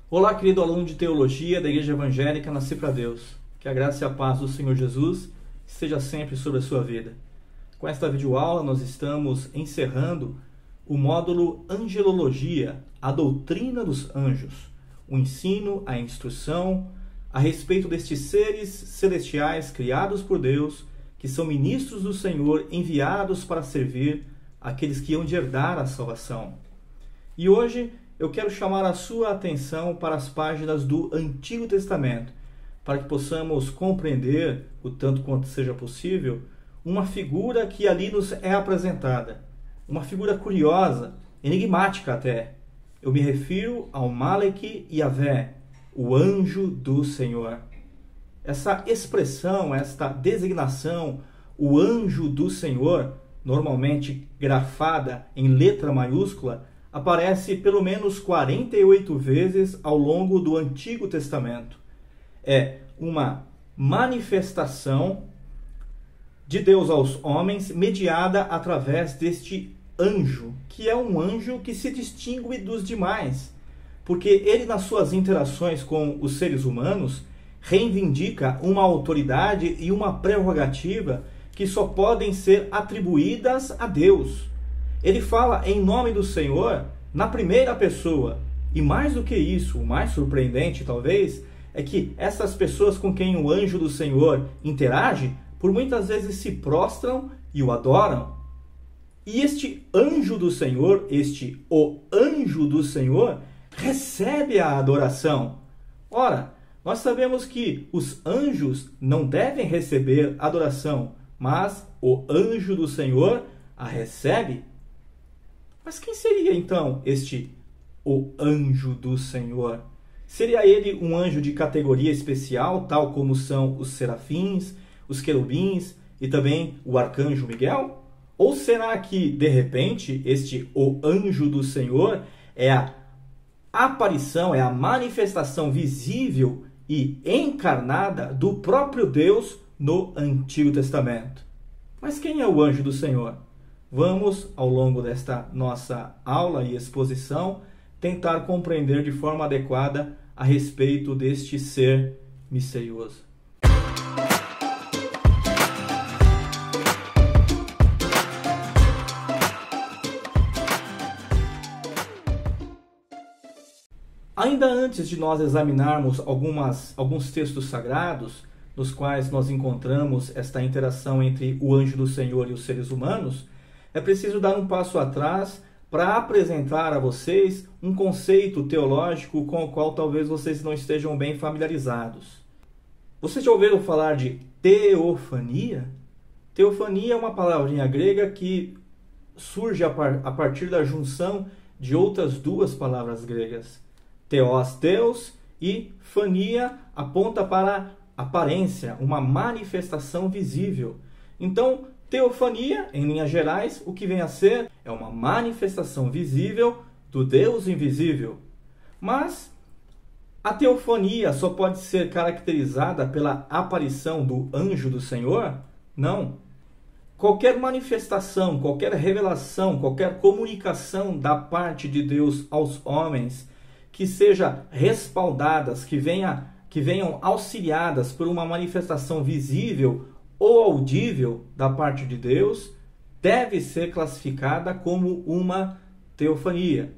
Olá, querido aluno de Teologia da Igreja Evangélica Nascer para Deus. Que a graça e a paz do Senhor Jesus esteja sempre sobre a sua vida. Com esta videoaula, nós estamos encerrando o módulo Angelologia, a doutrina dos anjos, o ensino, a instrução a respeito destes seres celestiais criados por Deus, que são ministros do Senhor enviados para servir aqueles que hão de herdar a salvação. E hoje eu quero chamar a sua atenção para as páginas do Antigo Testamento, para que possamos compreender, o tanto quanto seja possível, uma figura que ali nos é apresentada. Uma figura curiosa, enigmática até. Eu me refiro ao Malek Yavé, o anjo do Senhor. Essa expressão, esta designação, o anjo do Senhor, normalmente grafada em letra maiúscula, aparece pelo menos 48 vezes ao longo do Antigo Testamento. É uma manifestação de Deus aos homens mediada através deste anjo, que é um anjo que se distingue dos demais, porque ele, nas suas interações com os seres humanos, reivindica uma autoridade e uma prerrogativa que só podem ser atribuídas a Deus. Ele fala em nome do Senhor na primeira pessoa. E mais do que isso, o mais surpreendente talvez, é que essas pessoas com quem o anjo do Senhor interage, por muitas vezes se prostram e o adoram. E este anjo do Senhor, o anjo do Senhor, recebe a adoração. Ora, nós sabemos que os anjos não devem receber adoração, mas o anjo do Senhor a recebe. Mas quem seria então o anjo do Senhor? Seria ele um anjo de categoria especial, tal como são os serafins, os querubins e também o arcanjo Miguel? Ou será que, de repente, o anjo do Senhor é a aparição, é a manifestação visível e encarnada do próprio Deus no Antigo Testamento? Mas quem é o anjo do Senhor? Vamos, ao longo desta nossa aula e exposição, tentar compreender de forma adequada a respeito deste ser misterioso. Ainda antes de nós examinarmos alguns textos sagrados, nos quais nós encontramos esta interação entre o anjo do Senhor e os seres humanos, é preciso dar um passo atrás para apresentar a vocês um conceito teológico com o qual talvez vocês não estejam bem familiarizados. Vocês já ouviram falar de teofania? Teofania é uma palavrinha grega que surge a partir da junção de outras duas palavras gregas. Theos, Deus, e fania aponta para aparência, uma manifestação visível. Então, teofania, em linhas gerais, o que vem a ser é uma manifestação visível do Deus invisível. Mas a teofania só pode ser caracterizada pela aparição do anjo do Senhor? Não. Qualquer manifestação, qualquer revelação, qualquer comunicação da parte de Deus aos homens que seja respaldadas, que venham auxiliadas por uma manifestação visível ou audível da parte de Deus, deve ser classificada como uma teofania.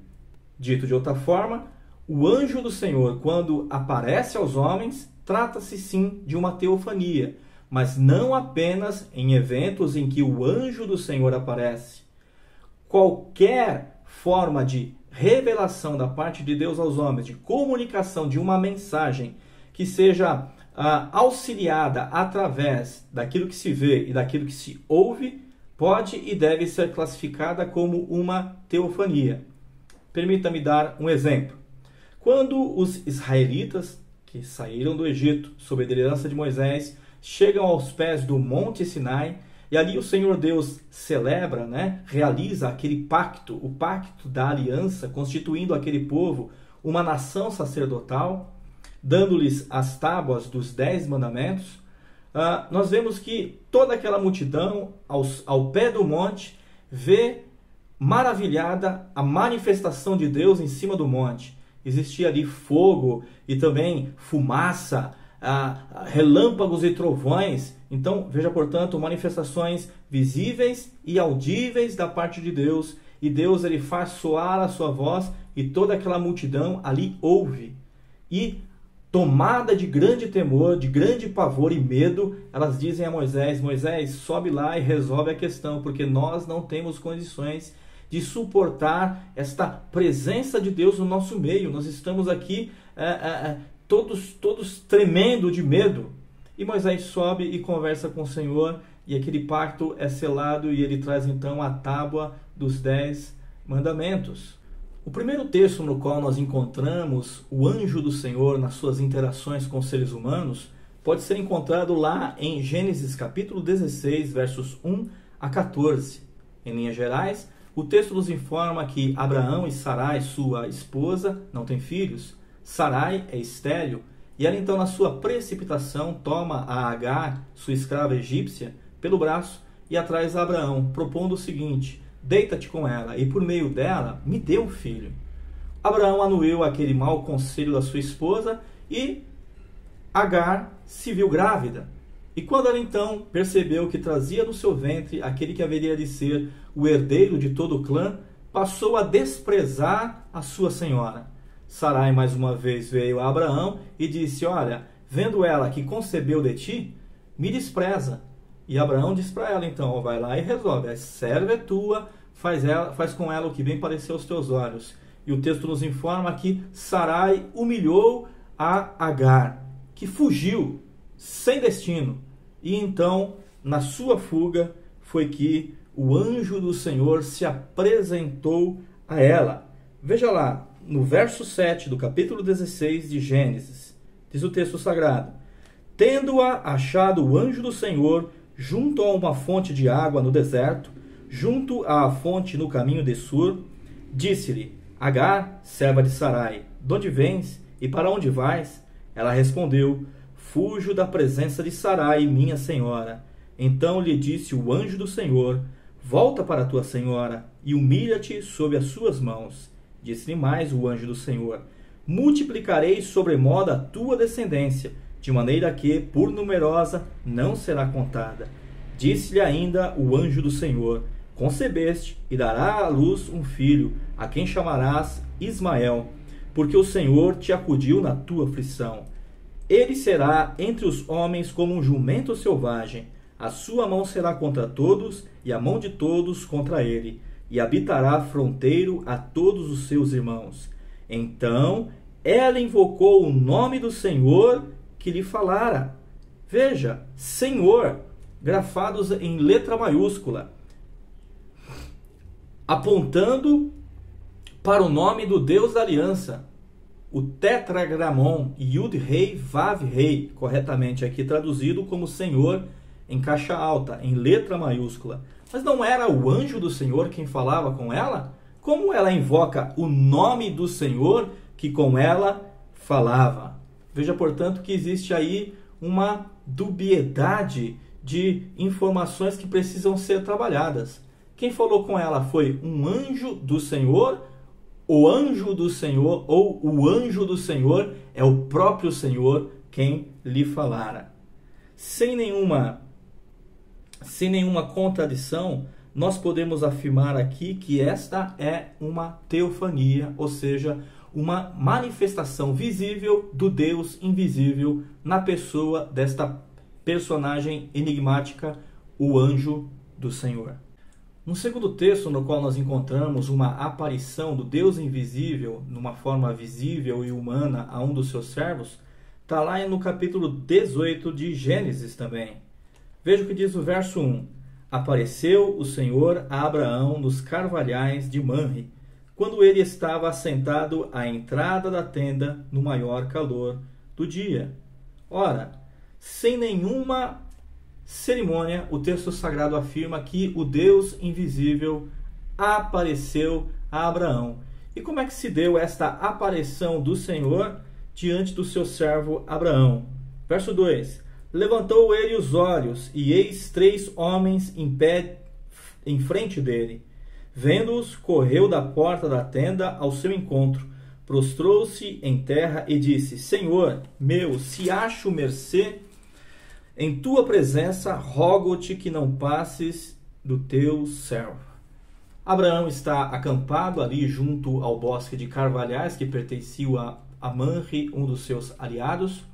Dito de outra forma, o anjo do Senhor, quando aparece aos homens, trata-se sim de uma teofania, mas não apenas em eventos em que o anjo do Senhor aparece. Qualquer forma de revelação da parte de Deus aos homens, de comunicação de uma mensagem que seja auxiliada através daquilo que se vê e daquilo que se ouve, pode e deve ser classificada como uma teofania. Permita-me dar um exemplo. Quando os israelitas, que saíram do Egito sob a liderança de Moisés, chegam aos pés do Monte Sinai, e ali o Senhor Deus celebra, realiza aquele pacto, o pacto da aliança, constituindo aquele povo uma nação sacerdotal, dando-lhes as tábuas dos 10 mandamentos. Nós vemos que toda aquela multidão, ao pé do monte, vê maravilhada a manifestação de Deus em cima do monte. existia ali fogo e também fumaça, relâmpagos e trovões. Então, veja, portanto, manifestações visíveis e audíveis da parte de Deus. E Deus, ele faz soar a sua voz e toda aquela multidão ali ouve. E, tomada de grande temor, de grande pavor e medo, elas dizem a Moisés: Moisés, sobe lá e resolve a questão, porque nós não temos condições de suportar esta presença de Deus no nosso meio. Nós estamos aqui todos tremendo de medo. E Moisés sobe e conversa com o Senhor, e aquele pacto é selado, e ele traz então a tábua dos 10 mandamentos. O primeiro texto no qual nós encontramos o anjo do Senhor nas suas interações com os seres humanos pode ser encontrado lá em Gênesis capítulo 16, versos 1 a 14. Em linhas gerais, o texto nos informa que Abraão e Sarai, sua esposa, não têm filhos. Sarai é estéril, e ela então, na sua precipitação, toma a Agar, sua escrava egípcia, pelo braço e a traz a Abraão, propondo o seguinte: deita-te com ela, e por meio dela me dê um filho. Abraão anuiu aquele mau conselho da sua esposa, e Agar se viu grávida. E quando ela então percebeu que trazia no seu ventre aquele que haveria de ser o herdeiro de todo o clã, passou a desprezar a sua senhora. Sarai mais uma vez veio a Abraão e disse: olha, vendo ela que concebeu de ti, me despreza. E Abraão diz para ela então: vai lá e resolve, a serva é tua, faz com ela o que bem parecer aos teus olhos. E o texto nos informa que Sarai humilhou a Agar, que fugiu sem destino. E então, na sua fuga, foi que o anjo do Senhor se apresentou a ela. Veja lá, no verso 7 do capítulo 16 de Gênesis, diz o texto sagrado: tendo-a achado o anjo do Senhor junto a uma fonte de água no deserto, junto à fonte no caminho de Sur, disse-lhe: Agar, serva de Sarai, de onde vens e para onde vais? Ela respondeu: fujo da presença de Sarai, minha senhora. Então lhe disse o anjo do Senhor: volta para tua senhora e humilha-te sob as suas mãos. Disse-lhe mais o anjo do Senhor: multiplicarei sobremodo a tua descendência, de maneira que, por numerosa, não será contada. Disse-lhe ainda o anjo do Senhor: concebeste e dará à luz um filho, a quem chamarás Ismael, porque o Senhor te acudiu na tua aflição. Ele será entre os homens como um jumento selvagem. A sua mão será contra todos, e a mão de todos contra ele, e habitará fronteiro a todos os seus irmãos. Então ela invocou o nome do Senhor que lhe falara. Veja, Senhor, grafados em letra maiúscula, apontando para o nome do Deus da aliança, o tetragramon, Yud-Rei, Vav-Rei, corretamente aqui traduzido como Senhor em caixa alta, em letra maiúscula. Mas não era o anjo do Senhor quem falava com ela? Como ela invoca o nome do Senhor que com ela falava? Veja, portanto, que existe aí uma dubiedade de informações que precisam ser trabalhadas. Quem falou com ela foi um anjo do Senhor, o anjo do Senhor, ou o anjo do Senhor é o próprio Senhor quem lhe falara. Sem nenhuma contradição, nós podemos afirmar aqui que esta é uma teofania, ou seja, uma manifestação visível do Deus invisível na pessoa desta personagem enigmática, o anjo do Senhor. No segundo texto, no qual nós encontramos uma aparição do Deus invisível, numa forma visível e humana, a um dos seus servos, está lá no capítulo 18 de Gênesis também. Veja o que diz o verso 1. Apareceu o Senhor a Abraão nos carvalhais de Manre, quando ele estava assentado à entrada da tenda no maior calor do dia. Ora, sem nenhuma cerimônia, o texto sagrado afirma que o Deus invisível apareceu a Abraão. E como é que se deu esta aparição do Senhor diante do seu servo Abraão? Verso 2. Levantou ele os olhos, e eis 3 homens em pé em frente dele. Vendo-os, correu da porta da tenda ao seu encontro, prostrou-se em terra e disse: Senhor meu, se acho mercê em tua presença, rogo-te que não passes do teu servo. Abraão está acampado ali junto ao bosque de carvalhais que pertencia a Mamre, um dos seus aliados.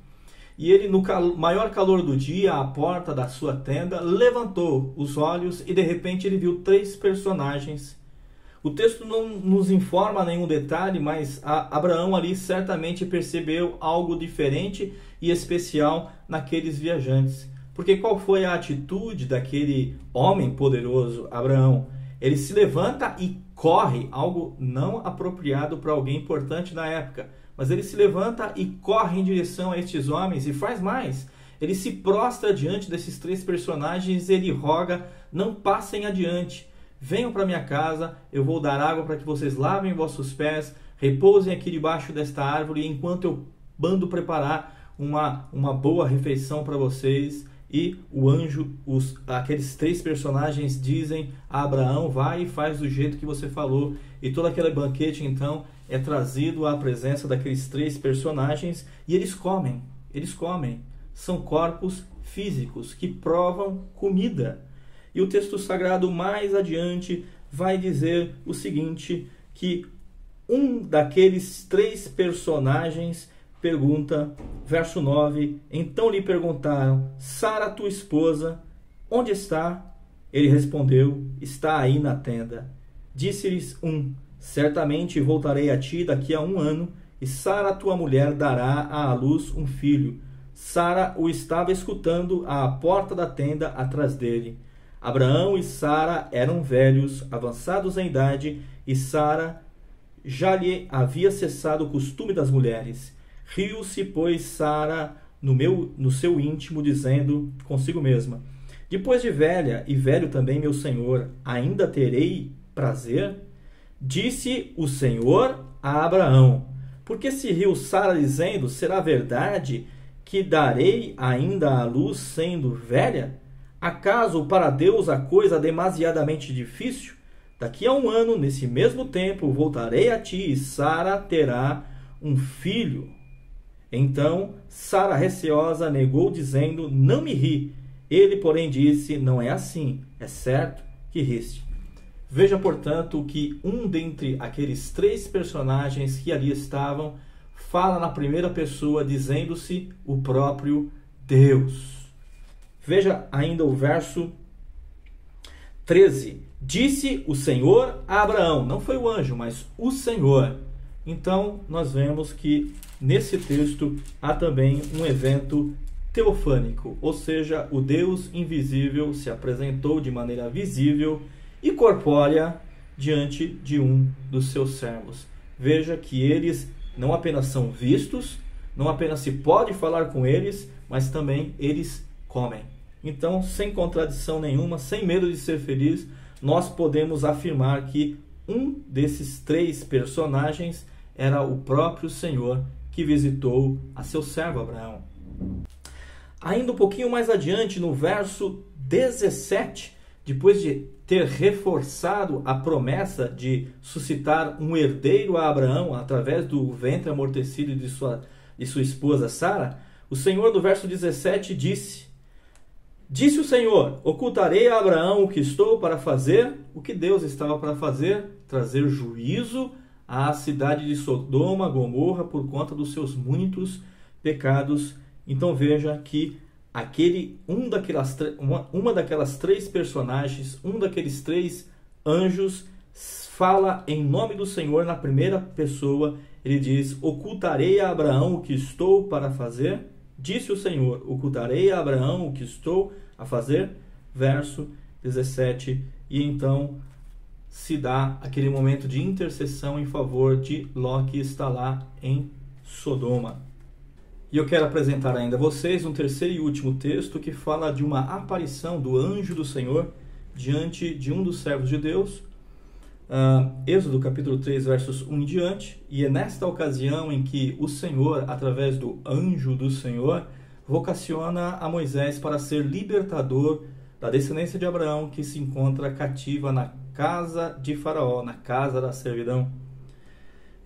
E ele, no maior calor do dia, à porta da sua tenda, levantou os olhos e de repente ele viu 3 personagens. O texto não nos informa nenhum detalhe, mas Abraão ali certamente percebeu algo diferente e especial naqueles viajantes. Porque qual foi a atitude daquele homem poderoso, Abraão? Ele se levanta e corre, algo não apropriado para alguém importante na época. Mas ele se levanta e corre em direção a estes homens e faz mais. Ele se prostra diante desses 3 personagens e ele roga: não passem adiante. Venham para minha casa, eu vou dar água para que vocês lavem vossos pés, repousem aqui debaixo desta árvore enquanto eu mando preparar uma boa refeição para vocês. E o anjo, aqueles 3 personagens dizem a Abraão: vai e faz do jeito que você falou. E todo aquele banquete então é trazido à presença daqueles 3 personagens e eles comem. São corpos físicos que provam comida. E o texto sagrado mais adiante vai dizer o seguinte, que um daqueles 3 personagens pergunta, verso 9, então lhe perguntaram: Sara, tua esposa, onde está? Ele respondeu: está aí na tenda. Disse-lhes um: certamente voltarei a ti daqui a 1 ano, e Sara, tua mulher, dará à luz um filho. Sara o estava escutando à porta da tenda atrás dele. Abraão e Sara eram velhos, avançados em idade, e Sara já lhe havia cessado o costume das mulheres. Riu-se, pois, Sara no seu íntimo, dizendo consigo mesma: depois de velha, e velho também meu senhor, ainda terei prazer? Disse o Senhor a Abraão: porque se riu Sara, dizendo: será verdade que darei ainda à luz sendo velha? Acaso para Deus a coisa demasiadamente difícil? Daqui a 1 ano, nesse mesmo tempo, voltarei a ti, e Sara terá um filho. Então Sara, receosa, negou, dizendo: não me ri. Ele, porém, disse: não é assim, é certo que riste. Veja, portanto, que um dentre aqueles 3 personagens que ali estavam fala na primeira pessoa, dizendo-se o próprio Deus. Veja ainda o verso 13. Disse o Senhor a Abraão. Não foi o anjo, mas o Senhor. Então, nós vemos que nesse texto há também um evento teofânico, ou seja, o Deus invisível se apresentou de maneira visível e corpórea diante de um dos seus servos. Veja que eles não apenas são vistos, não apenas se pode falar com eles, mas também eles comem. Então, sem contradição nenhuma, sem medo de ser feliz, nós podemos afirmar que um desses 3 personagens era o próprio Senhor que visitou a seu servo Abraão. Ainda um pouquinho mais adiante, no verso 17, depois de ter reforçado a promessa de suscitar um herdeiro a Abraão através do ventre amortecido de sua esposa Sara, o Senhor, no verso 17, disse o Senhor: ocultarei a Abraão o que estou para fazer. O que Deus estava para fazer? Trazer juízo à cidade de Sodoma, Gomorra, por conta dos seus muitos pecados. Então veja que uma daquelas 3 personagens, um daqueles 3 anjos, fala em nome do Senhor na primeira pessoa. Ele diz: ocultarei a Abraão o que estou para fazer. Disse o Senhor: ocultarei a Abraão o que estou a fazer. Verso 17. E então se dá aquele momento de intercessão em favor de Ló, que está lá em Sodoma. E eu quero apresentar ainda a vocês um terceiro e último texto que fala de uma aparição do anjo do Senhor diante de um dos servos de Deus. Êxodo capítulo 3, versos 1 em diante. E é nesta ocasião em que o Senhor, através do anjo do Senhor, vocaciona a Moisés para ser libertador da descendência de Abraão, que se encontra cativa na casa de Faraó, na casa da servidão.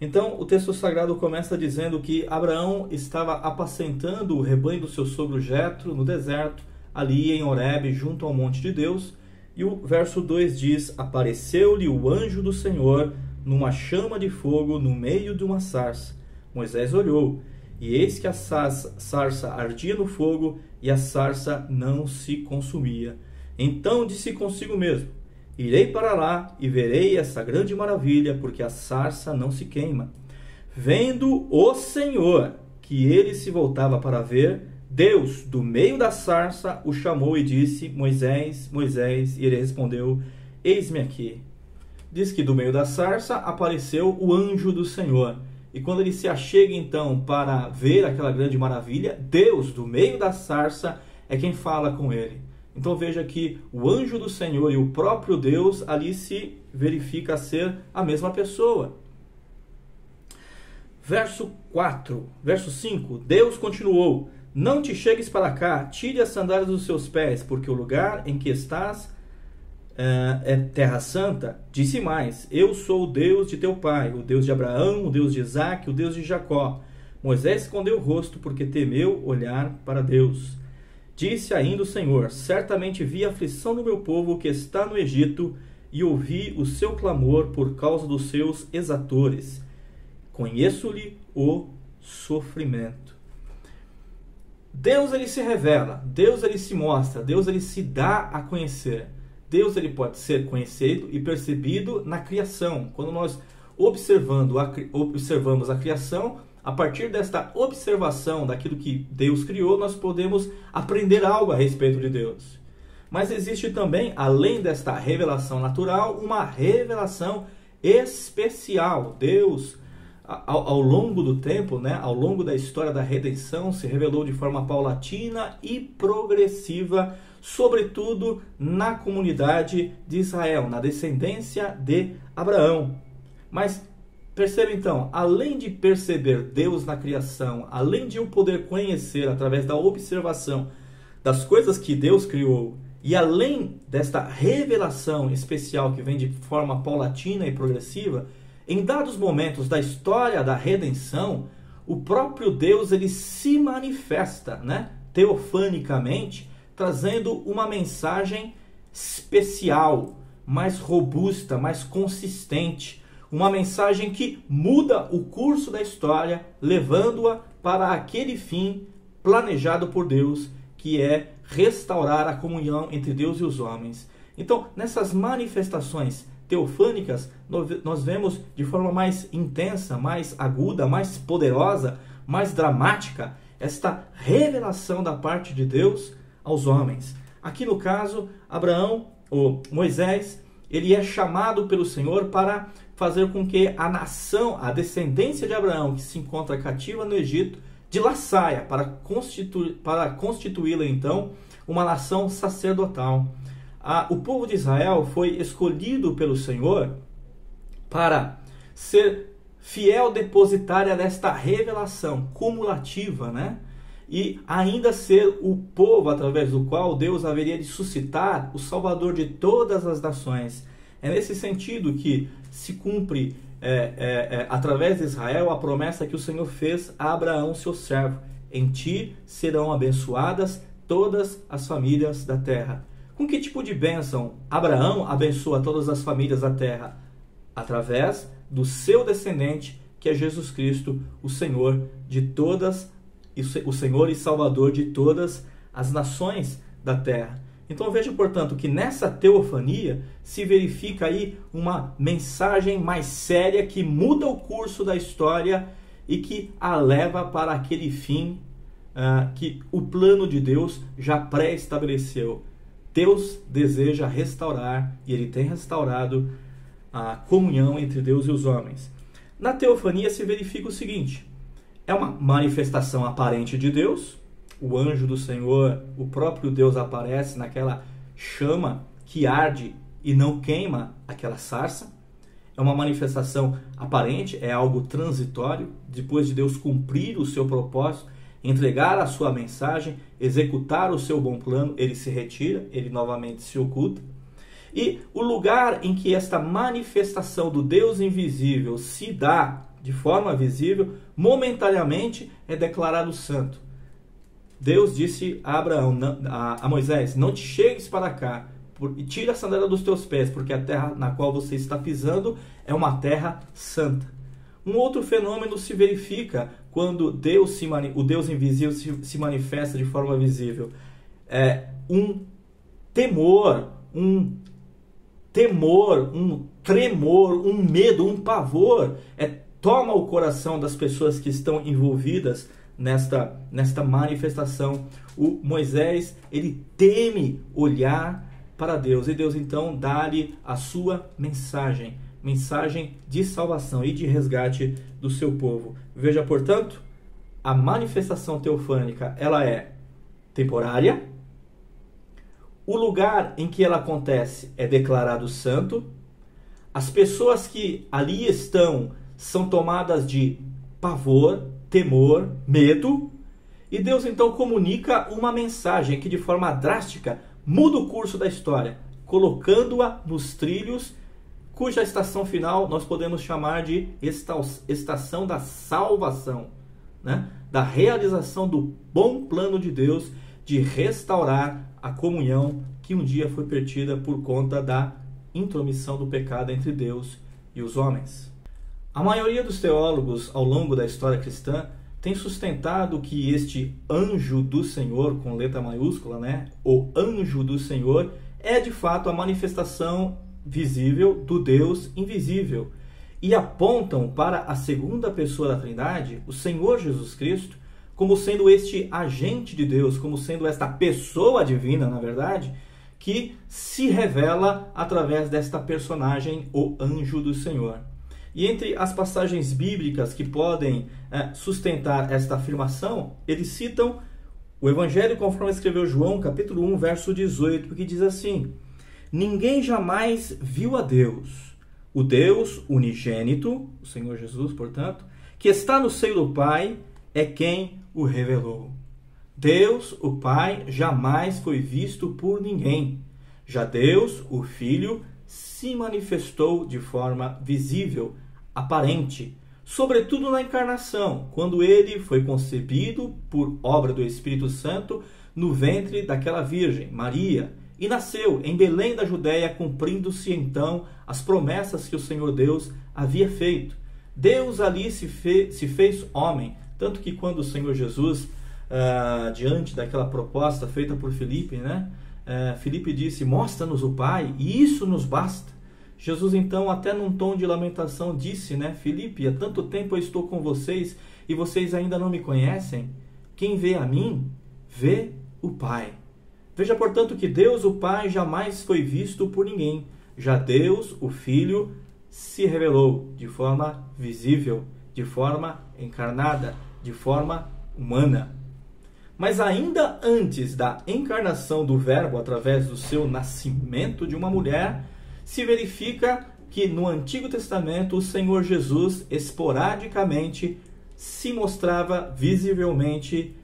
Então, o texto sagrado começa dizendo que Abraão estava apacentando o rebanho do seu sogro Jetro no deserto, ali em Horebe, junto ao monte de Deus. E o verso 2 diz: apareceu-lhe o anjo do Senhor numa chama de fogo no meio de uma sarça. Moisés olhou, e eis que a sarça ardia no fogo, e a sarça não se consumia. Então disse consigo mesmo: irei para lá e verei essa grande maravilha, porque a sarça não se queima. Vendo o Senhor que ele se voltava para ver, Deus, do meio da sarça, o chamou e disse: Moisés, Moisés. E ele respondeu: eis-me aqui. Diz que do meio da sarça apareceu o anjo do Senhor. E quando ele se achega então para ver aquela grande maravilha, Deus, do meio da sarça, é quem fala com ele. Então veja que o anjo do Senhor e o próprio Deus ali se verifica ser a mesma pessoa. Verso 5, Deus continuou: não te chegues para cá, tire as sandálias dos seus pés, porque o lugar em que estás é terra santa. Disse mais: eu sou o Deus de teu pai, o Deus de Abraão, o Deus de Isaque, o Deus de Jacó. Moisés escondeu o rosto porque temeu olhar para Deus. Disse ainda o Senhor: certamente vi a aflição do meu povo que está no Egito, e ouvi o seu clamor por causa dos seus exatores. Conheço-lhe o sofrimento. Deus, ele se revela, Deus, ele se mostra, Deus, ele se dá a conhecer. Deus, ele pode ser conhecido e percebido na criação. Quando nós observamos a criação, a partir desta observação daquilo que Deus criou, nós podemos aprender algo a respeito de Deus. Mas existe também, além desta revelação natural, uma revelação especial. Deus, ao longo do tempo, ao longo da história da redenção, se revelou de forma paulatina e progressiva, sobretudo na comunidade de Israel, na descendência de Abraão. Mas perceba então, além de perceber Deus na criação, além de eu poder conhecer através da observação das coisas que Deus criou, e além desta revelação especial que vem de forma paulatina e progressiva, em dados momentos da história da redenção, o próprio Deus, ele se manifesta, teofanicamente, trazendo uma mensagem especial, mais robusta, mais consistente, uma mensagem que muda o curso da história, levando-a para aquele fim planejado por Deus, que é restaurar a comunhão entre Deus e os homens. Então, nessas manifestações teofânicas, nós vemos de forma mais intensa, mais aguda, mais poderosa, mais dramática, esta revelação da parte de Deus aos homens. Aqui no caso, Moisés, ele é chamado pelo Senhor para fazer com que a nação, a descendência de Abraão, que se encontra cativa no Egito, de lá saia, para constituí-la então uma nação sacerdotal. O povo de Israel foi escolhido pelo Senhor para ser fiel depositária desta revelação cumulativa, e ainda ser o povo através do qual Deus haveria de suscitar o Salvador de todas as nações. É nesse sentido que se cumpre, através de Israel, a promessa que o Senhor fez a Abraão, seu servo: em ti serão abençoadas todas as famílias da terra. Com que tipo de bênção Abraão abençoa todas as famílias da terra? Através do seu descendente, que é Jesus Cristo, o Senhor e Salvador de todas as nações da terra. Então veja, portanto, que nessa teofania se verifica aí uma mensagem mais séria que muda o curso da história e que a leva para aquele fim que o plano de Deus já pré-estabeleceu. Deus deseja restaurar, e Ele tem restaurado a comunhão entre Deus e os homens. Na teofania se verifica o seguinte: é uma manifestação aparente de Deus. O anjo do Senhor, o próprio Deus, aparece naquela chama que arde e não queima aquela sarça. É uma manifestação aparente, é algo transitório. Depois de Deus cumprir o seu propósito, entregar a sua mensagem, executar o seu bom plano, ele se retira, ele novamente se oculta. E o lugar em que esta manifestação do Deus invisível se dá de forma visível, momentaneamente é declarado santo. Deus disse a Moisés: não te chegues para cá e tira a sandália dos teus pés, porque a terra na qual você está pisando é uma terra santa. Um outro fenômeno se verifica quando o Deus invisível se manifesta de forma visível. Um temor, um tremor, um medo, um pavor toma o coração das pessoas que estão envolvidas nesta manifestação. O Moisés, ele teme olhar para Deus, e Deus então dá-lhe a sua mensagem de salvação e de resgate do seu povo. Veja, portanto, a manifestação teofânica, ela é temporária, o lugar em que ela acontece é declarado santo, as pessoas que ali estão são tomadas de pavor, temor, medo, e Deus então comunica uma mensagem que de forma drástica muda o curso da história, colocando-a nos trilhos, cuja estação final nós podemos chamar de estação da salvação, né? Da realização do bom plano de Deus de restaurar a comunhão que um dia foi perdida por conta da intromissão do pecado entre Deus e os homens. A maioria dos teólogos ao longo da história cristã tem sustentado que este anjo do Senhor, com letra maiúscula, né? O anjo do Senhor é de fato a manifestação visível do Deus invisível, e apontam para a segunda pessoa da Trindade, o Senhor Jesus Cristo, como sendo este agente de Deus, como sendo esta pessoa divina, na verdade, que se revela através desta personagem, o anjo do Senhor. E entre as passagens bíblicas que podem sustentar esta afirmação, eles citam o Evangelho conforme escreveu João, capítulo 1, verso 18, que diz assim: ninguém jamais viu a Deus, o Deus unigênito, o Senhor Jesus, portanto, que está no seio do Pai, é quem o revelou. Deus, o Pai, jamais foi visto por ninguém. Já Deus, o Filho, se manifestou de forma visível, aparente, sobretudo na encarnação, quando ele foi concebido por obra do Espírito Santo no ventre daquela Virgem, Maria, e nasceu em Belém da Judéia, cumprindo-se então as promessas que o Senhor Deus havia feito. Deus ali se fez homem, tanto que quando o Senhor Jesus, diante daquela proposta feita por Filipe, né? Filipe disse: mostra-nos o Pai, e isso nos basta. Jesus então, até num tom de lamentação, disse, né? Filipe, há tanto tempo eu estou com vocês e vocês ainda não me conhecem? Quem vê a mim, vê o Pai. Veja, portanto, que Deus, o Pai, jamais foi visto por ninguém. Já Deus, o Filho, se revelou de forma visível, de forma encarnada, de forma humana. Mas ainda antes da encarnação do Verbo através do seu nascimento de uma mulher, se verifica que no Antigo Testamento o Senhor Jesus esporadicamente se mostrava visivelmente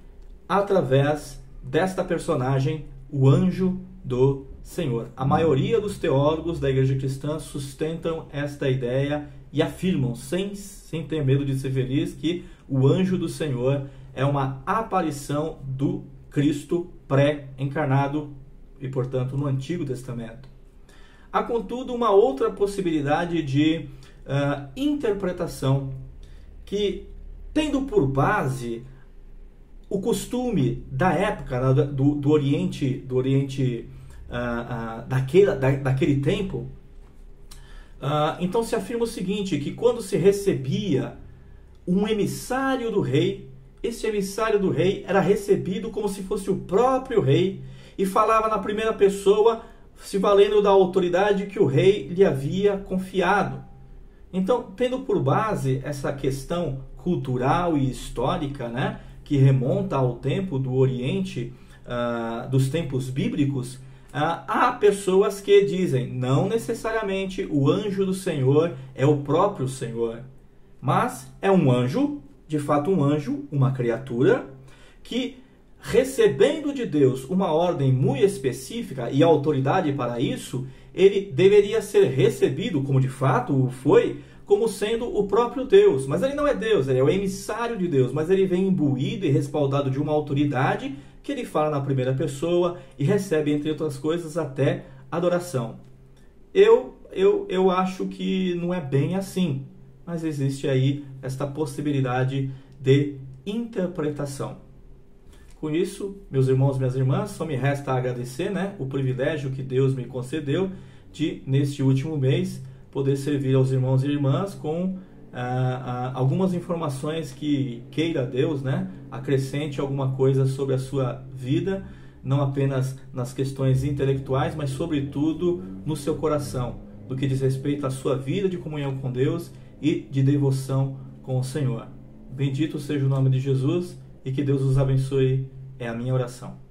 através desta personagem, o anjo do Senhor. A maioria dos teólogos da Igreja Cristã sustentam esta ideia e afirmam, sem ter medo de ser feliz, que o anjo do Senhor é uma aparição do Cristo pré-encarnado e, portanto, no Antigo Testamento. Há, contudo, uma outra possibilidade de interpretação que, tendo por base o costume da época, né, do Oriente, daquele tempo, então se afirma o seguinte, que quando se recebia um emissário do rei, esse emissário do rei era recebido como se fosse o próprio rei e falava na primeira pessoa, se valendo da autoridade que o rei lhe havia confiado. Então, tendo por base essa questão cultural e histórica, né, que remonta ao tempo do Oriente, dos tempos bíblicos, há pessoas que dizem, não necessariamente o anjo do Senhor é o próprio Senhor, mas é um anjo, de fato um anjo, uma criatura, que recebendo de Deus uma ordem muito específica e autoridade para isso, ele deveria ser recebido, como de fato foi, como sendo o próprio Deus. Mas ele não é Deus, ele é o emissário de Deus, mas ele vem imbuído e respaldado de uma autoridade que ele fala na primeira pessoa e recebe, entre outras coisas, até adoração. Eu acho que não é bem assim, mas existe aí esta possibilidade de interpretação. Com isso, meus irmãos e minhas irmãs, só me resta agradecer, o privilégio que Deus me concedeu de, neste último mês, poder servir aos irmãos e irmãs com algumas informações que queira Deus, acrescente alguma coisa sobre a sua vida, não apenas nas questões intelectuais, mas sobretudo no seu coração, no que diz respeito à sua vida de comunhão com Deus e de devoção com o Senhor. Bendito seja o nome de Jesus e que Deus os abençoe, é a minha oração.